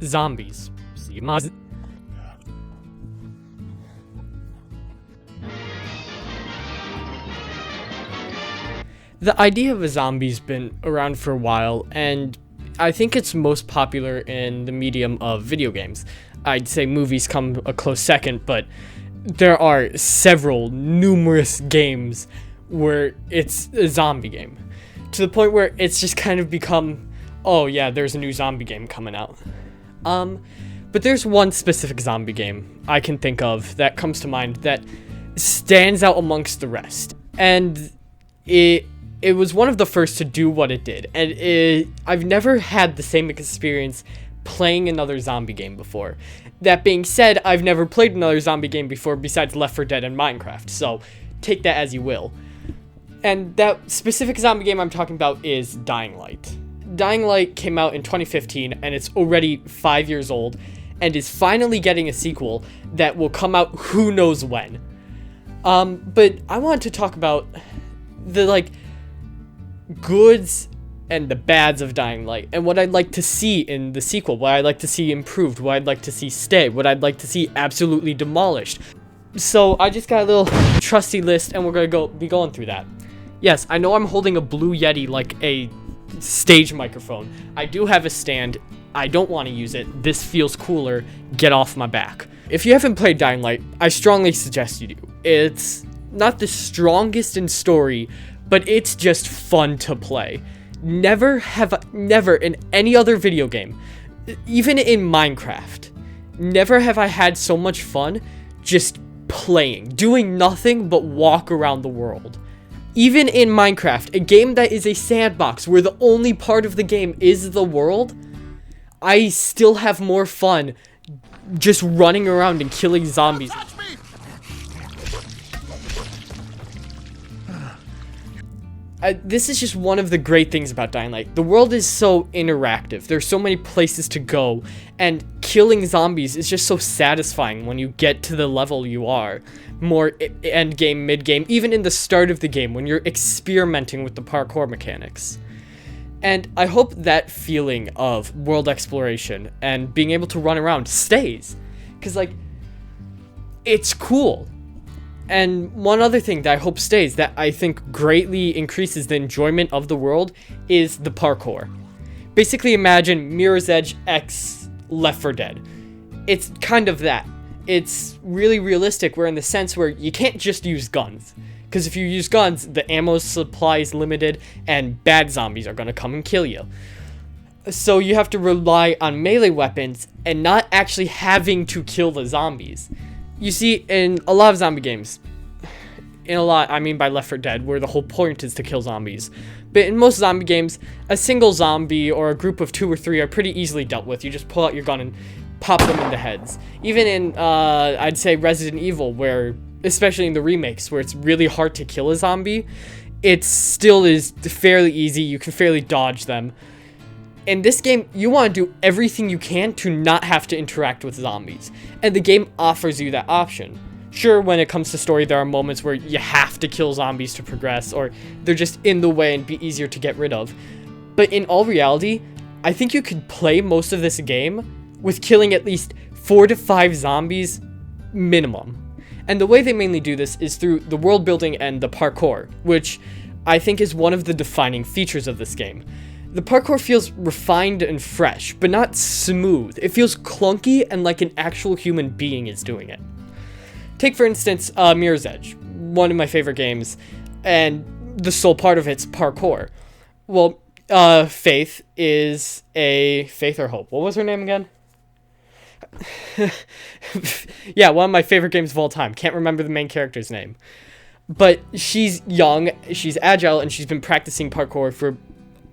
zombies. The idea of a zombie's been around for a while, and I think it's most popular in the medium of video games. I'd say movies come a close second, but there are numerous games where it's a zombie game. To the point where it's just kind of become, oh yeah, there's a new zombie game coming out. But there's one specific zombie game I can think of that comes to mind that stands out amongst the rest. And it was one of the first to do what it did. And I've never had the same experience playing another zombie game before. That being said, I've never played another zombie game before besides Left 4 Dead and Minecraft, so take that as you will. And that specific zombie game I'm talking about is Dying Light. Dying Light came out in 2015, and it's already 5 years old, and is finally getting a sequel that will come out who knows when. But I want to talk about the, goods and the bads of Dying Light, and what I'd like to see in the sequel, what I'd like to see improved, what I'd like to see stay, what I'd like to see absolutely demolished. So I just got a little trusty list, and we're gonna be going through that. Yes, I know I'm holding a Blue Yeti like a stage microphone. I do have a stand. I don't want to use it. This feels cooler. Get off my back. If you haven't played Dying Light, I strongly suggest you do. It's not the strongest in story, but it's just fun to play. Never in any other video game, even in Minecraft, never have I had so much fun just playing, doing nothing but walk around the world. Even in Minecraft, a game that is a sandbox where the only part of the game is the world, I still have more fun just running around and killing zombies. This is just one of the great things about Dying Light. The world is so interactive. There's so many places to go, and killing zombies is just so satisfying when you get to the level you are. More end game, mid game, even in the start of the game when you're experimenting with the parkour mechanics. And I hope that feeling of world exploration and being able to run around stays, because it's cool. And one other thing that I hope stays that I think greatly increases the enjoyment of the world is the parkour. Basically imagine Mirror's Edge x Left 4 Dead. It's kind of that. It's really realistic where in the sense where you can't just use guns. Because if you use guns, the ammo supply is limited and bad zombies are going to come and kill you. So you have to rely on melee weapons and not actually having to kill the zombies. You see, in a lot of zombie games, I mean by Left 4 Dead, where the whole point is to kill zombies. But in most zombie games, a single zombie or a group of 2 or 3 are pretty easily dealt with. You just pull out your gun and pop them in the heads. Even in, I'd say Resident Evil, where, especially in the remakes, where it's really hard to kill a zombie, it still is fairly easy. You can fairly dodge them. In this game, you want to do everything you can to not have to interact with zombies, and the game offers you that option. Sure, when it comes to story, there are moments where you have to kill zombies to progress, or they're just in the way and be easier to get rid of. But in all reality, I think you could play most of this game with killing at least 4 to 5 zombies minimum. And the way they mainly do this is through the world building and the parkour, which I think is one of the defining features of this game. The parkour feels refined and fresh, but not smooth. It feels clunky and like an actual human being is doing it. Take, for instance, Mirror's Edge, one of my favorite games, and the sole part of it's parkour. Well, Faith is a... Faith or Hope? What was her name again? Yeah, one of my favorite games of all time. Can't remember the main character's name. But she's young, she's agile, and she's been practicing parkour for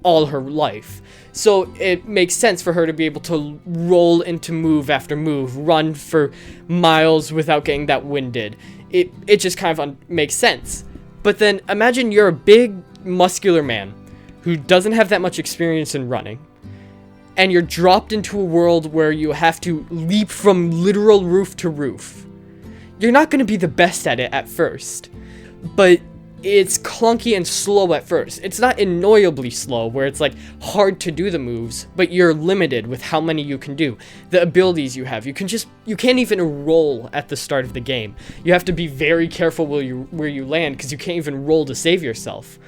all her life. So it makes sense for her to be able to roll into move after move, run for miles without getting that winded. It just kind of makes sense. But then imagine you're a big, muscular man who doesn't have that much experience in running, and you're dropped into a world where you have to leap from literal roof to roof. You're not going to be the best at it at first, but it's clunky and slow at first. It's not annoyably slow where it's like hard to do the moves, but you're limited with how many you can do. The abilities you have, you can't even roll at the start of the game. You have to be very careful where you land because you can't even roll to save yourself.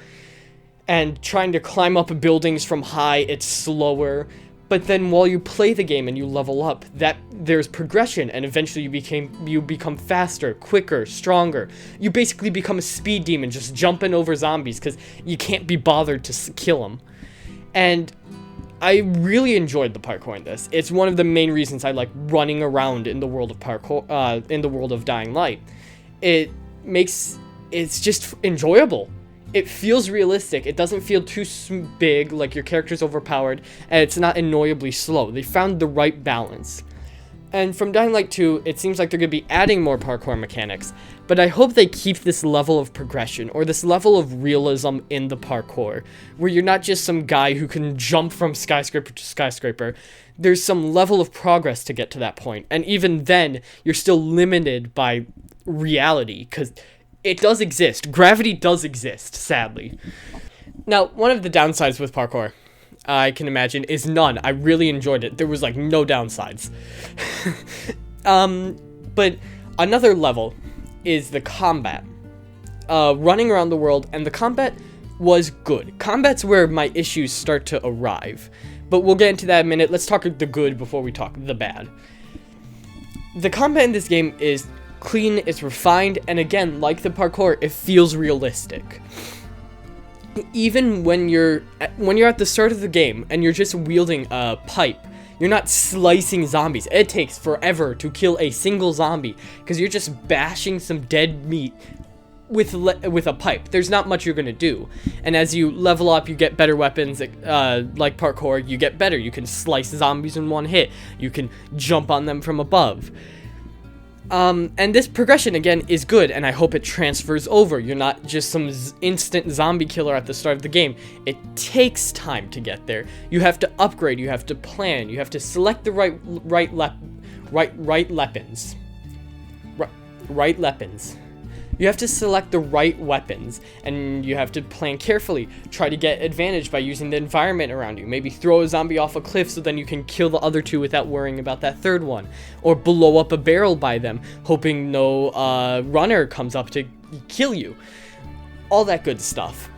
And trying to climb up buildings from high, it's slower. But then while you play the game and you level up, there's progression, and eventually you become faster, quicker, stronger. You basically become a speed demon just jumping over zombies because you can't be bothered to kill them. And I really enjoyed the parkour in this. It's one of the main reasons I like running around in the world of parkour, in the world of Dying Light. It's just enjoyable. It feels realistic. It doesn't feel too big, like your character's overpowered, and it's not annoyably slow. They found the right balance. And from Dying Light 2, it seems like they're going to be adding more parkour mechanics, but I hope they keep this level of progression, or this level of realism in the parkour, where you're not just some guy who can jump from skyscraper to skyscraper. There's some level of progress to get to that point, and even then, you're still limited by reality, because it does exist. Gravity does exist, sadly. Now, one of the downsides with parkour, I can imagine, is none. I really enjoyed it. There was, like, no downsides. But another level is the combat. Running around the world, and the combat was good. Combat's where my issues start to arrive. But we'll get into that in a minute. Let's talk the good before we talk the bad. The combat in this game is clean, it's refined, and again, like the parkour, it feels realistic. Even when you're at the start of the game and you're just wielding a pipe, you're not slicing zombies. It takes forever to kill a single zombie because you're just bashing some dead meat with a pipe. There's not much you're gonna do. And as you level up, you get better weapons. Like parkour, you get better. You can slice zombies in one hit. You can jump on them from above. And this progression, again, is good, and I hope it transfers over. You're not just some instant zombie killer at the start of the game. It takes time to get there. You have to upgrade, you have to plan, you have to select the right weapons. You have to select the right weapons, and you have to plan carefully. Try to get advantage by using the environment around you. Maybe throw a zombie off a cliff so then you can kill the other two without worrying about that third one. Or blow up a barrel by them, hoping no runner comes up to kill you. All that good stuff.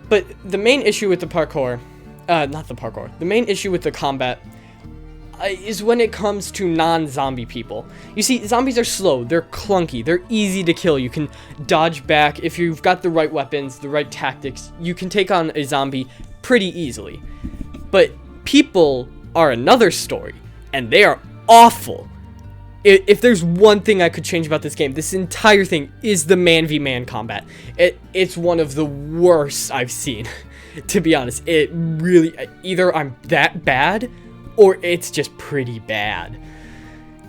But the main issue with the parkour, the main issue with the combat is when it comes to non-zombie people. You see, zombies are slow, they're clunky, they're easy to kill. You can dodge back. If you've got the right weapons, the right tactics, you can take on a zombie pretty easily. But people are another story, and they are awful. If there's one thing I could change about this game, this entire thing is the man-v-man combat. It's one of the worst I've seen, to be honest. It really, either I'm that bad, or it's just pretty bad.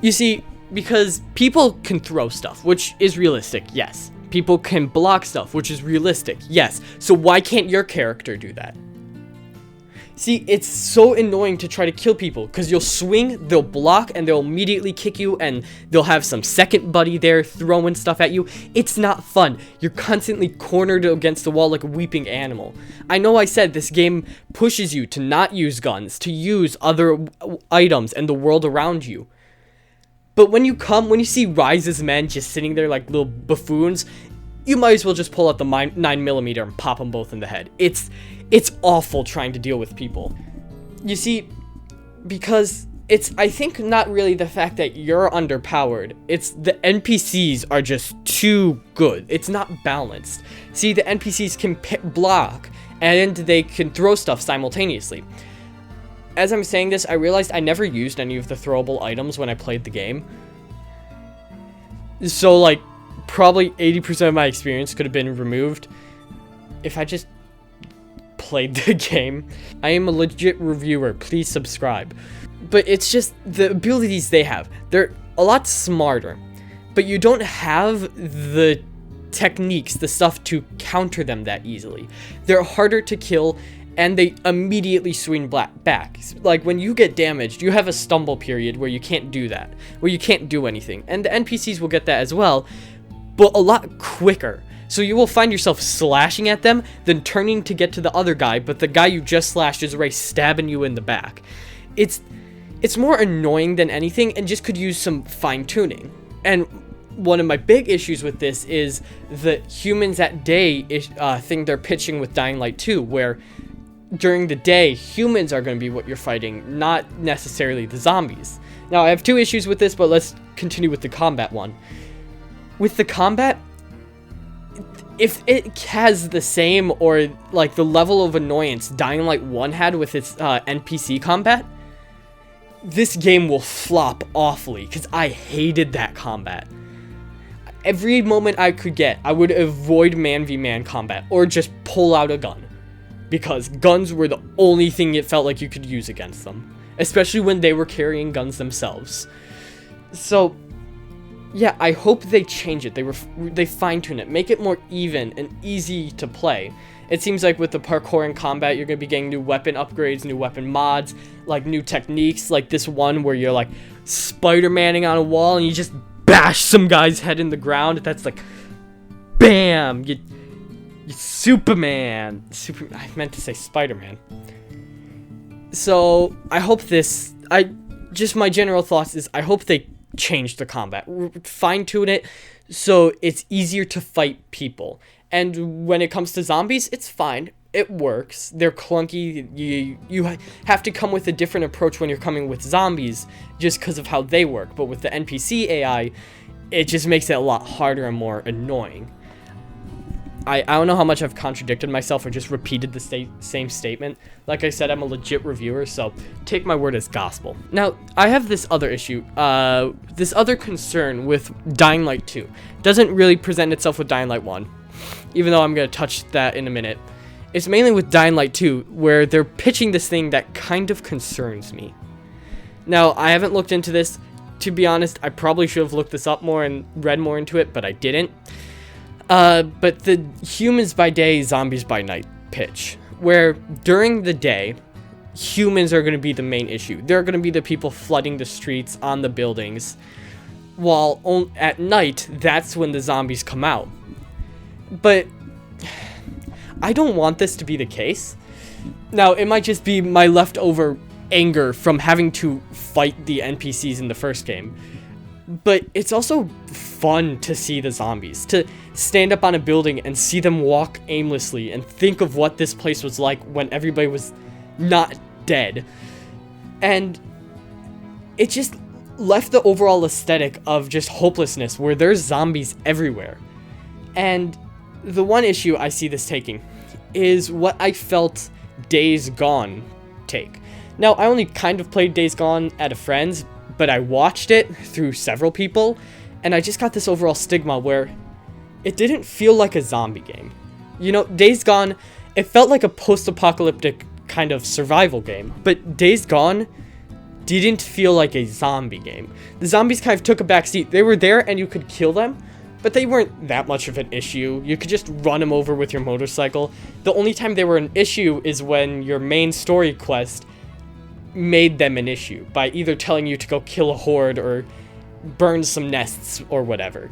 You see, because people can throw stuff, which is realistic, yes. People can block stuff, which is realistic, yes. So why can't your character do that? See, it's so annoying to try to kill people, because you'll swing, they'll block, and they'll immediately kick you, and they'll have some second buddy there throwing stuff at you. It's not fun. You're constantly cornered against the wall like a weeping animal. I know I said this game pushes you to not use guns, to use other items and the world around you. But when you see Rise's men just sitting there like little buffoons, you might as well just pull out the 9mm and pop them both in the head. It's awful trying to deal with people. You see, because it's, I think, not really the fact that you're underpowered. It's the NPCs are just too good. It's not balanced. See, the NPCs can block, and they can throw stuff simultaneously. As I'm saying this, I realized I never used any of the throwable items when I played the game. So, like, probably 80% of my experience could have been removed if I just played the game. I am a legit reviewer, please subscribe. But it's just the abilities they have. They're a lot smarter, but you don't have the techniques, the stuff to counter them that easily. They're harder to kill, and they immediately swing back. Like, when you get damaged, you have a stumble period where you can't do that, where you can't do anything. And the NPCs will get that as well, but a lot quicker. So you will find yourself slashing at them, then turning to get to the other guy, but the guy you just slashed is already stabbing you in the back. It's more annoying than anything and just could use some fine-tuning. And one of my big issues with this is the humans at day thing they're pitching with Dying Light 2, where during the day, humans are going to be what you're fighting, not necessarily the zombies. Now, I have two issues with this, but let's continue with the combat one. With the combat, if it has the same or like the level of annoyance Dying Light 1 had with its NPC combat, this game will flop awfully because I hated that combat. Every moment I could get, I would avoid man-v-man combat or just pull out a gun, because guns were the only thing it felt like you could use against them, especially when they were carrying guns themselves. So yeah, I hope they change it. They fine-tune it, make it more even and easy to play. It seems like with the parkour and combat, you're going to be getting new weapon upgrades, new weapon mods, like new techniques, like this one where you're like Spider-Manning on a wall and you just bash some guy's head in the ground. That's like, bam, you Superman. I meant to say Spider-Man. So I hope my general thoughts is I hope they change the combat, fine-tune it so it's easier to fight people. And when it comes to zombies, it's fine. It works. They're clunky. You have to come with a different approach when you're coming with zombies just because of how they work. But with the NPC AI, it just makes it a lot harder and more annoying. I don't know how much I've contradicted myself or just repeated the same statement. Like I said, I'm a legit reviewer, so take my word as gospel. Now, I have this other issue, this other concern with Dying Light 2. Doesn't really present itself with Dying Light 1, even though I'm going to touch that in a minute. It's mainly with Dying Light 2, where they're pitching this thing that kind of concerns me. Now, I haven't looked into this. To be honest, I probably should have looked this up more and read more into it, but I didn't. But the humans by day, zombies by night pitch, where during the day, humans are going to be the main issue. They're going to be the people flooding the streets on the buildings, while at night, that's when the zombies come out. But I don't want this to be the case. Now, it might just be my leftover anger from having to fight the NPCs in the first game. But it's also fun to see the zombies, to stand up on a building and see them walk aimlessly and think of what this place was like when everybody was not dead. And it just left the overall aesthetic of just hopelessness where there's zombies everywhere. And the one issue I see this taking is what I felt Days Gone take. Now, I only kind of played Days Gone at a friend's, but I watched it through several people, and I just got this overall stigma where it didn't feel like a zombie game. You know, Days Gone, it felt like a post-apocalyptic kind of survival game, but Days Gone didn't feel like a zombie game. The zombies kind of took a backseat. They were there and you could kill them, but they weren't that much of an issue. You could just run them over with your motorcycle. The only time they were an issue is when your main story quest made them an issue by either telling you to go kill a horde or burn some nests or whatever.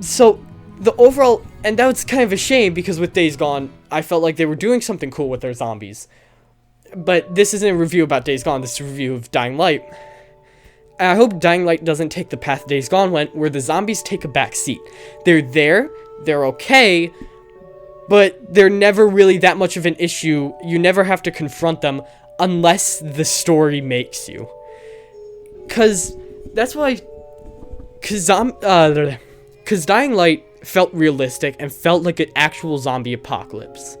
So the overall, and that was kind of a shame because with Days Gone, I felt like they were doing something cool with their zombies. But this isn't a review about Days Gone, this is a review of Dying Light. And I hope Dying Light doesn't take the path Days Gone went, where the zombies take a back seat. They're there, they're okay, but they're never really that much of an issue. You never have to confront them unless the story makes you. Cause that's why, cause Dying Light felt realistic and felt like an actual zombie apocalypse,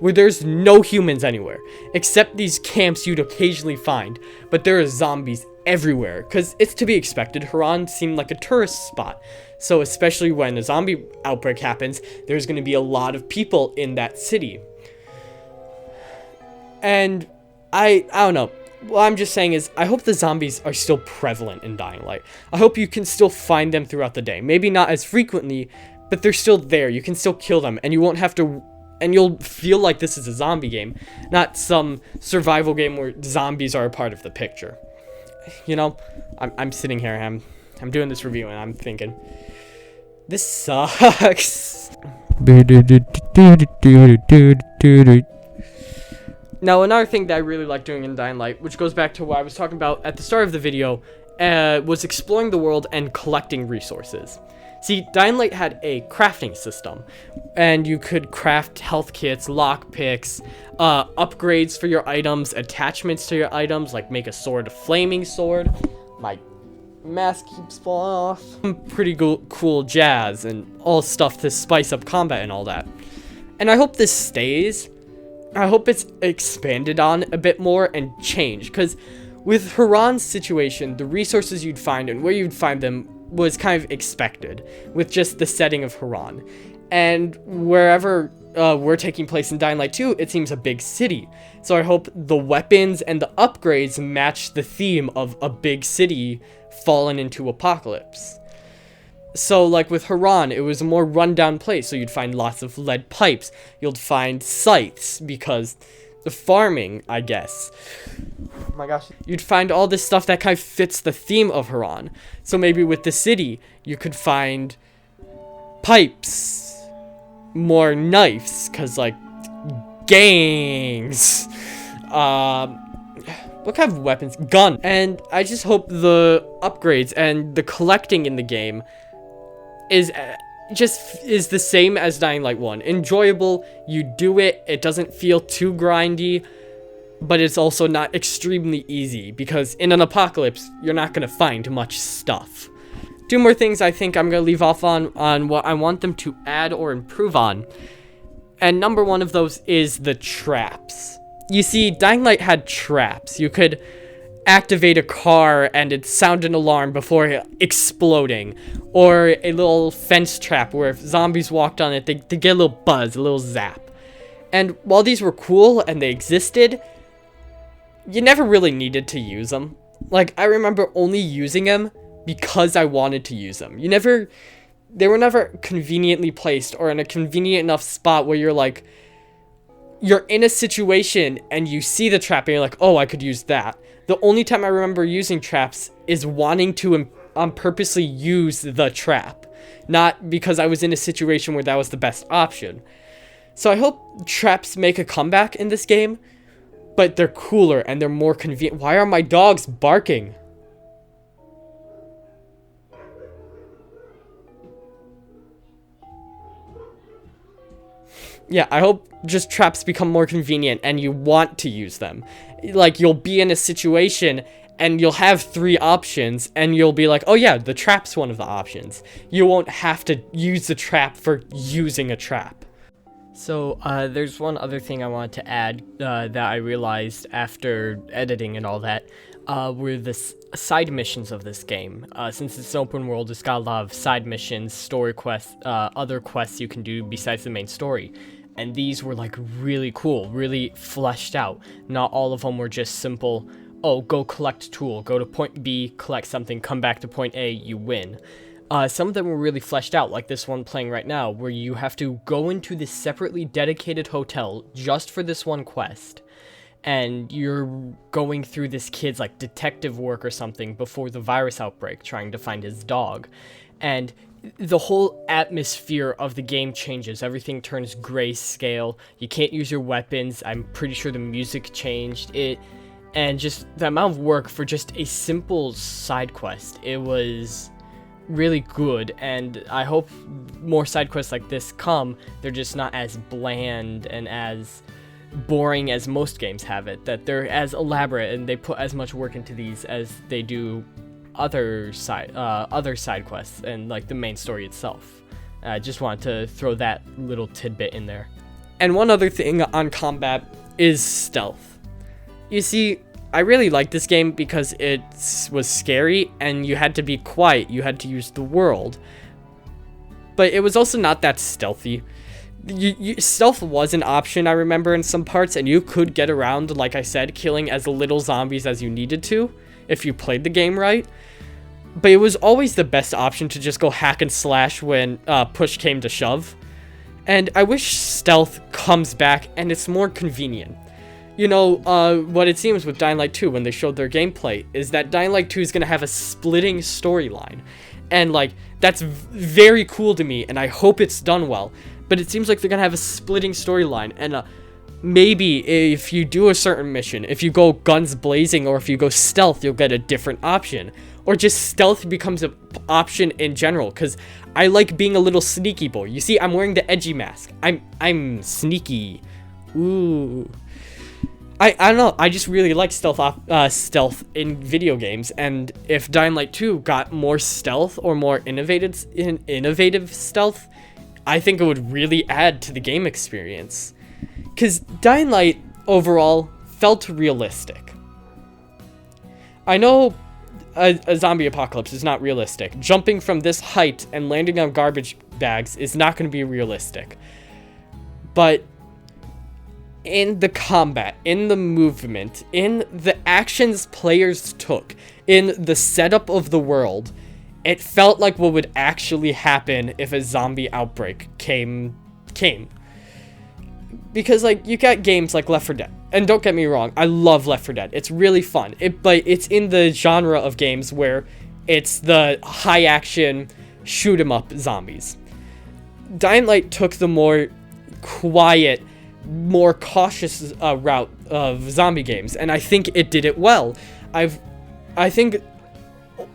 where there's no humans anywhere, except these camps you'd occasionally find, but there are zombies everywhere, cause it's to be expected. Haran seemed like a tourist spot, so especially when a zombie outbreak happens, there's gonna be a lot of people in that city. And I don't know. What I'm just saying is, I hope the zombies are still prevalent in Dying Light. I hope you can still find them throughout the day. Maybe not as frequently, but they're still there. You can still kill them, and you won't have to, and you'll feel like this is a zombie game, not some survival game where zombies are a part of the picture. You know, I'm sitting here, I'm doing this review, and I'm thinking, This sucks. Now, another thing that I really like doing in Dying Light, which goes back to what I was talking about at the start of the video, was exploring the world and collecting resources. See, Dying Light had a crafting system, and you could craft health kits, lockpicks, upgrades for your items, attachments to your items, like make a sword, a flaming sword. My mask keeps falling off. Pretty cool jazz, and all stuff to spice up combat and all that. And I hope this stays. I hope it's expanded on a bit more and changed, because with Haran's situation, the resources you'd find and where you'd find them was kind of expected with just the setting of Haran. And wherever we're taking place in Dying Light 2, it seems a big city. So I hope the weapons and the upgrades match the theme of a big city fallen into apocalypse. So like with Haran, it was a more rundown place, so you'd find lots of lead pipes. You'd find scythes, because the farming, I guess. Oh my gosh. You'd find all this stuff that kind of fits the theme of Haran. So maybe with the city, you could find pipes, more knives, because like gangs, what kind of weapons? Gun. And I just hope the upgrades and the collecting in the game is the same as Dying Light 1. Enjoyable, you do it, it doesn't feel too grindy, but it's also not extremely easy, because in an apocalypse, you're not going to find much stuff. Two more things I think I'm going to leave off on what I want them to add or improve on. And number one of those is the traps. You see, Dying Light had traps. You could activate a car and it'd sound an alarm before exploding, or a little fence trap where if zombies walked on it, they get a little buzz, a little zap. And while these were cool and they existed, you never really needed to use them. Like, I remember only using them because I wanted to use them. They were never conveniently placed or in a convenient enough spot where you're in a situation and you see the trap and you're like, oh, I could use that. The only time I remember using traps is wanting to purposely use the trap, not because I was in a situation where that was the best option. So I hope traps make a comeback in this game, but they're cooler and they're more convenient. Why are my dogs barking? Yeah, I hope just traps become more convenient and you want to use them. Like, you'll be in a situation and you'll have 3 options and you'll be like, oh yeah, the trap's one of the options. You won't have to use the trap for using a trap. So, there's one other thing I wanted to add that I realized after editing and all that, were the side missions of this game. Since it's an open world, it's got a lot of side missions, story quests, other quests you can do besides the main story. And these were like really cool, really fleshed out. Not all of them were just simple, oh, go collect a tool, go to point B, collect something, come back to point A, you win. Some of them were really fleshed out, like this one playing right now, where you have to go into this separately dedicated hotel just for this one quest. And you're going through this kid's like detective work or something before the virus outbreak, trying to find his dog. And the whole atmosphere of the game changes. Everything turns grayscale. You can't use your weapons. I'm pretty sure the music changed. And just the amount of work for just a simple side quest. It was really good, and I hope more side quests like this come. They're just not as bland and as boring as most games have it, that they're as elaborate and they put as much work into these as they do other side quests and like the main story itself. I just wanted to throw that little tidbit in there. And one other thing on combat is stealth. You see, I really liked this game because it was scary and you had to be quiet, you had to use the world. But it was also not that stealthy. Stealth was an option, I remember, in some parts, and you could get around, like I said, killing as little zombies as you needed to, if you played the game right. But it was always the best option to just go hack and slash when push came to shove. And I wish stealth comes back and it's more convenient. You know, what it seems with Dying Light 2 when they showed their gameplay is that Dying Light 2 is going to have a splitting storyline. And like, that's very cool to me, and I hope it's done well. But it seems like they're gonna have a splitting storyline, and maybe if you do a certain mission, if you go guns blazing or if you go stealth, you'll get a different option. Or just stealth becomes an option in general, because I like being a little sneaky boy. You see, I'm wearing the edgy mask. I'm sneaky. Ooh. I don't know, I just really like stealth in video games, and if Dying Light 2 got more stealth or more innovative stealth, I think it would really add to the game experience. Because Dying Light, overall, felt realistic. I know a zombie apocalypse is not realistic. Jumping from this height and landing on garbage bags is not going to be realistic. But in the combat, in the movement, in the actions players took, in the setup of the world, it felt like what would actually happen if a zombie outbreak came. Because, like, you got games like Left 4 Dead, and don't get me wrong, I love Left 4 Dead, it's really fun, but it's in the genre of games where it's the high action, shoot 'em up zombies. Dying Light took the more quiet, more cautious route of zombie games, and I think it did it well. I think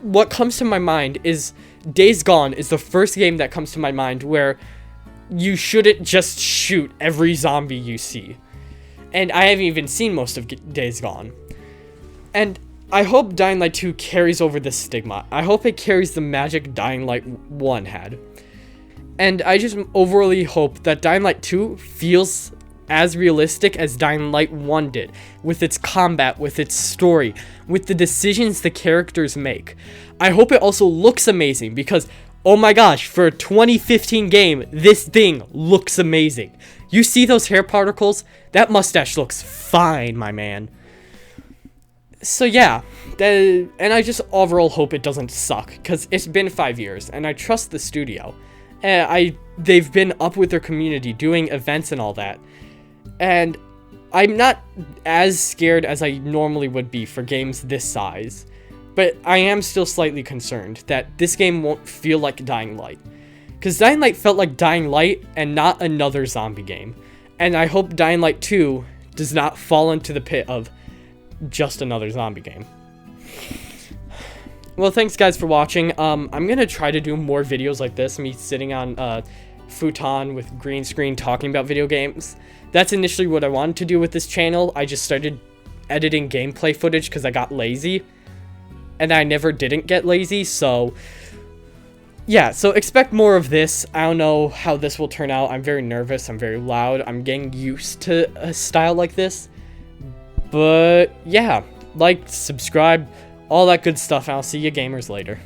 what comes to my mind is Days Gone is the first game that comes to my mind where you shouldn't just shoot every zombie you see. And I haven't even seen most of Days Gone. And I hope Dying Light 2 carries over this stigma. I hope it carries the magic Dying Light 1 had. And I just overly hope that Dying Light 2 feels as realistic as Dying Light 1 did, with its combat, with its story, with the decisions the characters make. I hope it also looks amazing, because, oh my gosh, for a 2015 game, this thing looks amazing. You see those hair particles? That mustache looks fine, my man. So yeah, and I just overall hope it doesn't suck, because it's been 5 years, and I trust the studio. They've been up with their community, doing events and all that. And I'm not as scared as I normally would be for games this size, but I am still slightly concerned that this game won't feel like Dying Light. Because Dying Light felt like Dying Light and not another zombie game. And I hope Dying Light 2 does not fall into the pit of just another zombie game. Well, thanks guys for watching. I'm going to try to do more videos like this, me sitting on a futon with green screen talking about video games. That's initially what I wanted to do with this channel. I just started editing gameplay footage because I got lazy. And I never didn't get lazy, so yeah, so expect more of this. I don't know how this will turn out. I'm very nervous. I'm very loud. I'm getting used to a style like this. But yeah, like, subscribe, all that good stuff. And I'll see you gamers later.